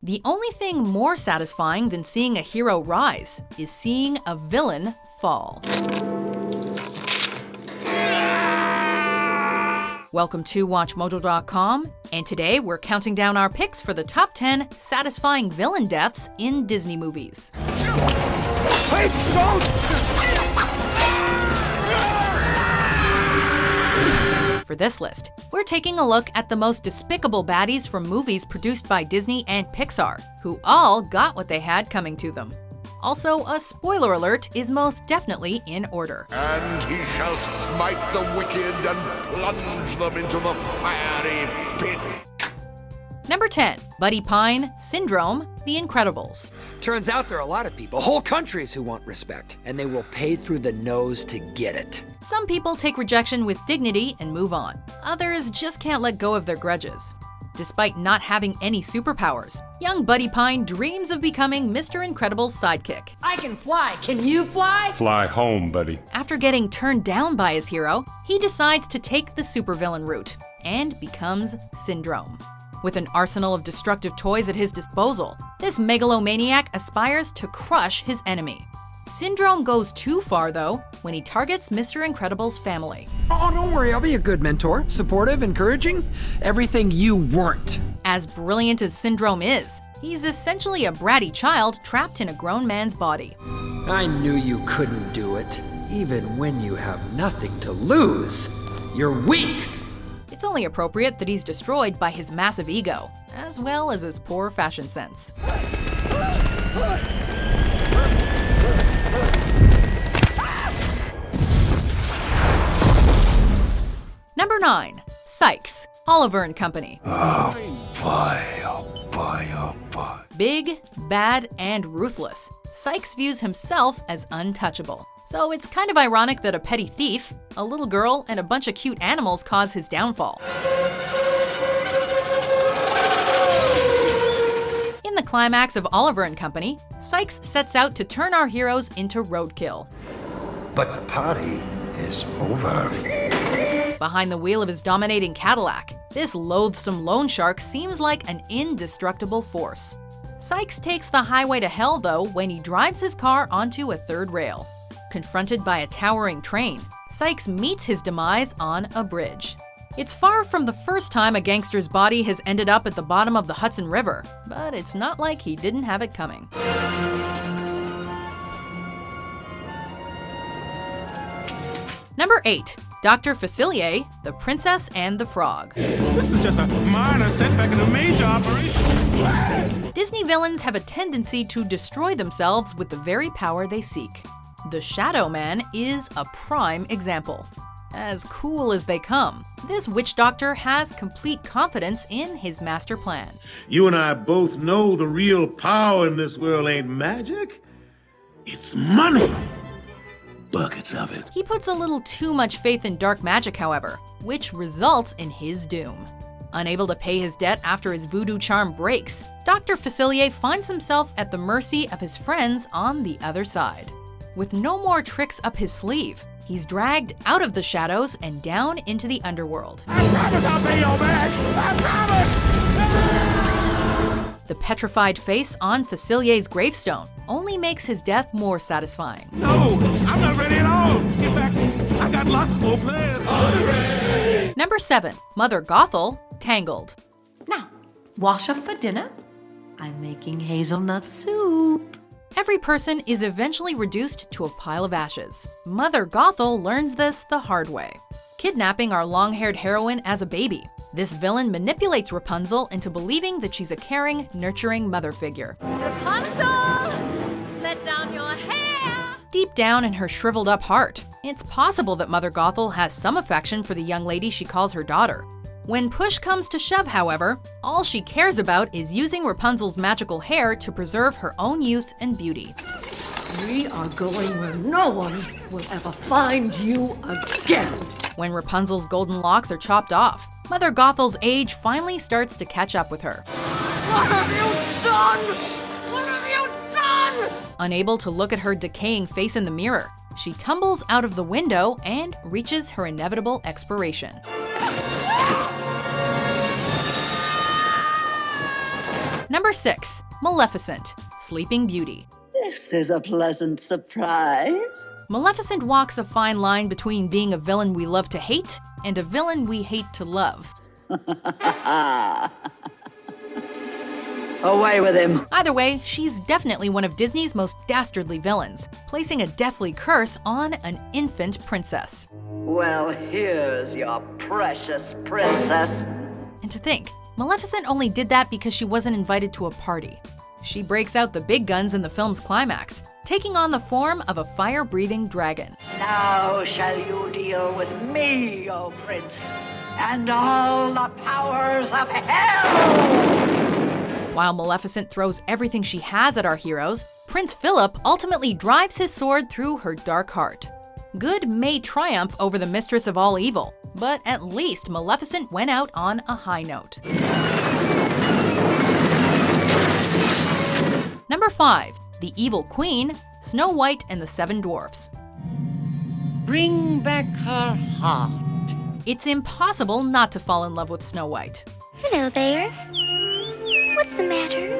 The only thing more satisfying than seeing a hero rise is seeing a villain fall. Welcome to WatchMojo.com, and today we're counting down our picks for the top 10 satisfying villain deaths in Disney movies. Wait, don't! For this list, we're taking a look at the most despicable baddies from movies produced by Disney and Pixar, who all got what they had coming to them. Also, a spoiler alert is most definitely in order. And he shall smite the wicked and plunge them into the fiery pit. Number 10, Buddy Pine, Syndrome, The Incredibles. Turns out there are a lot of people, whole countries, who want respect, and they will pay through the nose to get it. Some people take rejection with dignity and move on. Others just can't let go of their grudges. Despite not having any superpowers, young Buddy Pine dreams of becoming Mr. Incredible's sidekick. I can fly. Can you fly? Fly home, buddy. After getting turned down by his hero, he decides to take the supervillain route and becomes Syndrome. With an arsenal of destructive toys at his disposal, this megalomaniac aspires to crush his enemy. Syndrome goes too far, though, when he targets Mr. Incredible's family. Oh, don't worry, I'll be a good mentor. Supportive, encouraging, everything you weren't. As brilliant as Syndrome is, he's essentially a bratty child trapped in a grown man's body. I knew you couldn't do it, even when you have nothing to lose. You're weak. It's only appropriate that he's destroyed by his massive ego, as well as his poor fashion sense. Number 9, Sykes, Oliver and Company. Oh boy, oh boy, oh boy. Big, bad, and ruthless, Sykes views himself as untouchable. So it's kind of ironic that a petty thief, a little girl, and a bunch of cute animals cause his downfall. In the climax of Oliver and Company, Sykes sets out to turn our heroes into roadkill. But the party is over. Behind the wheel of his dominating Cadillac, this loathsome loan shark seems like an indestructible force. Sykes takes the highway to hell, though, when he drives his car onto a third rail. Confronted by a towering train, Sykes meets his demise on a bridge. It's far from the first time a gangster's body has ended up at the bottom of the Hudson River, but it's not like he didn't have it coming. Number 8, Dr. Facilier, The Princess and the Frog. This is just a minor setback in a major operation. Disney villains have a tendency to destroy themselves with the very power they seek. The Shadow Man is a prime example. As cool as they come, this witch doctor has complete confidence in his master plan. You and I both know the real power in this world ain't magic. It's money. Buckets of it. He puts a little too much faith in dark magic, however, which results in his doom. Unable to pay his debt after his voodoo charm breaks, Dr. Facilier finds himself at the mercy of his friends on the other side. With no more tricks up his sleeve, he's dragged out of the shadows and down into the underworld. I promise I'll pay your back. I promise. The petrified face on Facilier's gravestone only makes his death more satisfying. No, I'm not ready at all. In fact, I got lots more plans. Number 7, Mother Gothel, Tangled. Now, wash up for dinner. I'm making hazelnut soup. Every person is eventually reduced to a pile of ashes. Mother Gothel learns this the hard way, kidnapping our long-haired heroine as a baby. This villain manipulates Rapunzel into believing that she's a caring, nurturing mother figure. Rapunzel, let down your hair. Deep down in her shriveled up heart, it's possible that Mother Gothel has some affection for the young lady she calls her daughter. When push comes to shove, however, all she cares about is using Rapunzel's magical hair to preserve her own youth and beauty. We are going where no one will ever find you again. When Rapunzel's golden locks are chopped off, Mother Gothel's age finally starts to catch up with her. What have you done? What have you done? Unable to look at her decaying face in the mirror, she tumbles out of the window and reaches her inevitable expiration. Number 6. Maleficent, Sleeping Beauty. This is a pleasant surprise. Maleficent walks a fine line between being a villain we love to hate and a villain we hate to love. Away with him. Either way, she's definitely one of Disney's most dastardly villains, placing a deathly curse on an infant princess. Well, here's your precious princess. And to think, Maleficent only did that because she wasn't invited to a party. She breaks out the big guns in the film's climax, taking on the form of a fire-breathing dragon. Now shall you deal with me, O prince, and all the powers of hell! While Maleficent throws everything she has at our heroes, Prince Philip ultimately drives his sword through her dark heart. Good may triumph over the mistress of all evil, but at least Maleficent went out on a high note. Number 5. The Evil Queen, Snow White and the Seven Dwarfs. Bring back her heart. It's impossible not to fall in love with Snow White. Hello there. What's the matter?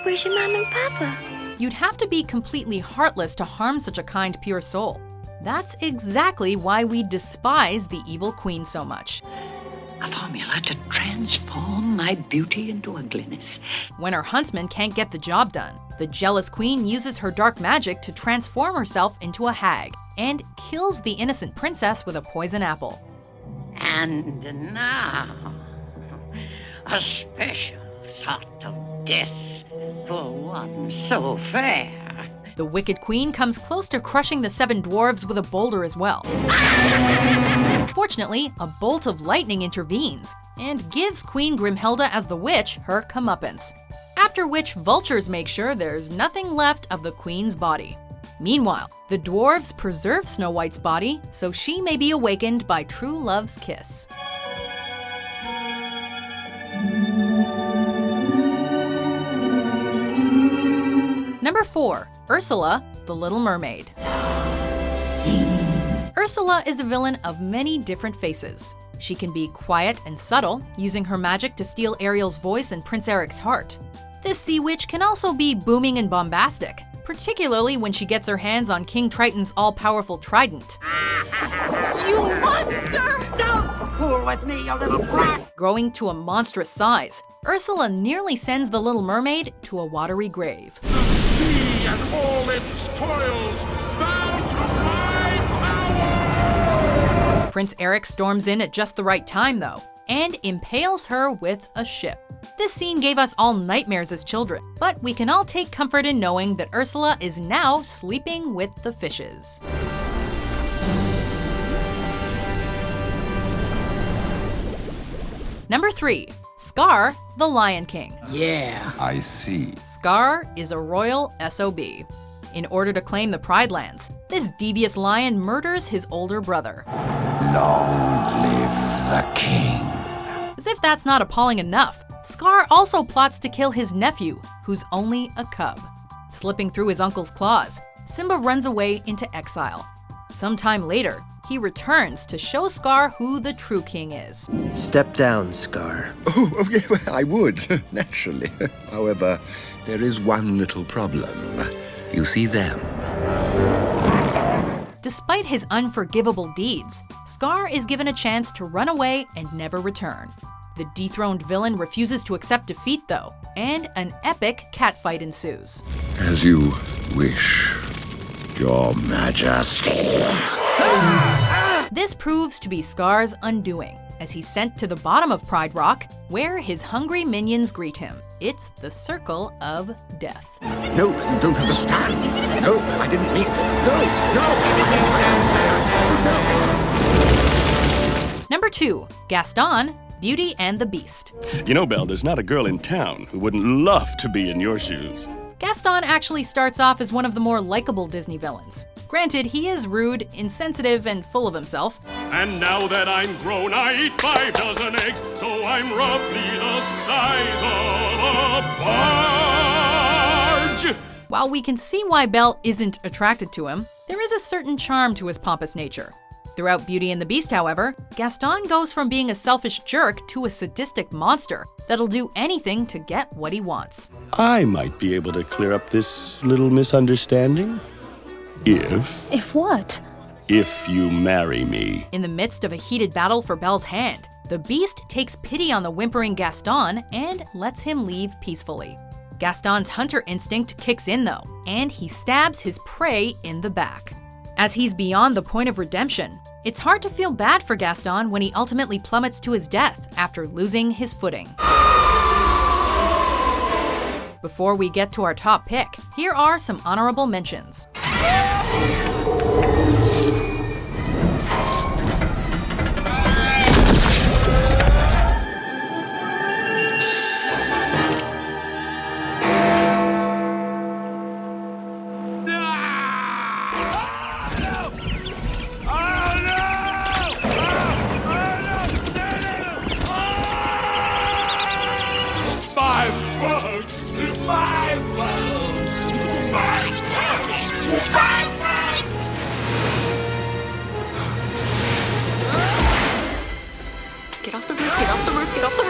Where's your mom and papa? You'd have to be completely heartless to harm such a kind, pure soul. That's exactly why we despise the Evil Queen so much. A formula to transform my beauty into ugliness. When her huntsman can't get the job done, the jealous queen uses her dark magic to transform herself into a hag and kills the innocent princess with a poison apple. And now, a special sort of death for one so fair. The wicked queen comes close to crushing the seven dwarves with a boulder as well. Fortunately, a bolt of lightning intervenes and gives Queen Grimhilda as the witch her comeuppance, after which vultures make sure there's nothing left of the queen's body. Meanwhile, the dwarves preserve Snow White's body so she may be awakened by true love's kiss. Number 4. Ursula, the Little Mermaid. Ursula is a villain of many different faces. She can be quiet and subtle, using her magic to steal Ariel's voice and Prince Eric's heart. This sea witch can also be booming and bombastic, particularly when she gets her hands on King Triton's all-powerful trident. You monster! Don't fool with me, you little brat! Growing to a monstrous size, Ursula nearly sends the Little Mermaid to a watery grave. Sea and all its toils bow to my power! Prince Eric storms in at just the right time, though, and impales her with a ship. This scene gave us all nightmares as children, but we can all take comfort in knowing that Ursula is now sleeping with the fishes. Number 3. Scar, the Lion King. Yeah. I see. Scar is a royal SOB. In order to claim the Pride Lands, this devious lion murders his older brother. Long live the king. As if that's not appalling enough, Scar also plots to kill his nephew, who's only a cub. Slipping through his uncle's claws, Simba runs away into exile. Sometime later, he returns to show Scar who the true king is. Step down, Scar. Oh, okay, well, I would, naturally. However, there is one little problem. You see them. Despite his unforgivable deeds, Scar is given a chance to run away and never return. The dethroned villain refuses to accept defeat, though, and an epic catfight ensues. As you wish, Your Majesty. This proves to be Scar's undoing, as he's sent to the bottom of Pride Rock, where his hungry minions greet him. It's the circle of death. No, you don't understand. No, I didn't mean. No. Number 2, Gaston, Beauty and the Beast. You know, Belle, there's not a girl in town who wouldn't love to be in your shoes. Gaston actually starts off as one of the more likable Disney villains. Granted, he is rude, insensitive, and full of himself. And now that I'm grown, I eat 5 dozen eggs, so I'm roughly the size of a barge. While we can see why Belle isn't attracted to him, there is a certain charm to his pompous nature. Throughout Beauty and the Beast, however, Gaston goes from being a selfish jerk to a sadistic monster that'll do anything to get what he wants. I might be able to clear up this little misunderstanding. If what? If you marry me. In the midst of a heated battle for Belle's hand, the Beast takes pity on the whimpering Gaston and lets him leave peacefully. Gaston's hunter instinct kicks in though, and he stabs his prey in the back. As he's beyond the point of redemption, it's hard to feel bad for Gaston when he ultimately plummets to his death after losing his footing. Before we get to our top pick, here are some honorable mentions. Get off the roof, get off the roof, get off the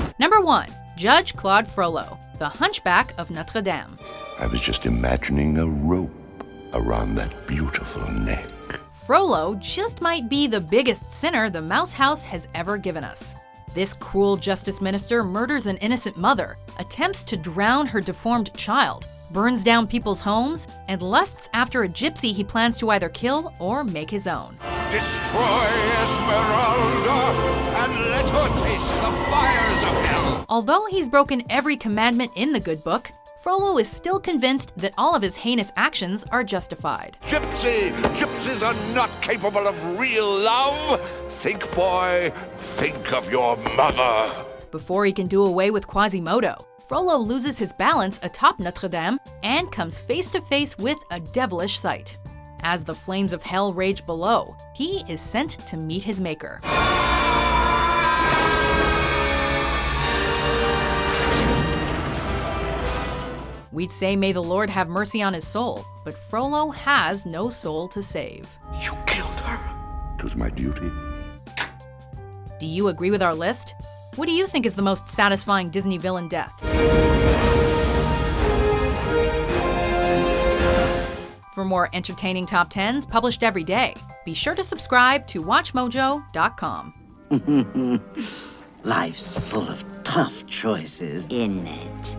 roof! Number 1. Judge Claude Frollo, the Hunchback of Notre Dame. I was just imagining a rope around that beautiful neck. Frollo just might be the biggest sinner the Mouse House has ever given us. This cruel justice minister murders an innocent mother, attempts to drown her deformed child, burns down people's homes, and lusts after a gypsy he plans to either kill or make his own. Destroy Esmeralda and let her taste the fires of hell. Although he's broken every commandment in the good book, Frollo is still convinced that all of his heinous actions are justified. Gypsies are not capable of real love. Think, boy, think of your mother. Before he can do away with Quasimodo, Frollo loses his balance atop Notre Dame and comes face to face with a devilish sight. As the flames of hell rage below, he is sent to meet his maker. We'd say may the Lord have mercy on his soul, but Frollo has no soul to save. You killed her. It was my duty. Do you agree with our list? What do you think is the most satisfying Disney villain death? For more entertaining top 10s published every day, be sure to subscribe to WatchMojo.com. Life's full of tough choices, isn't it?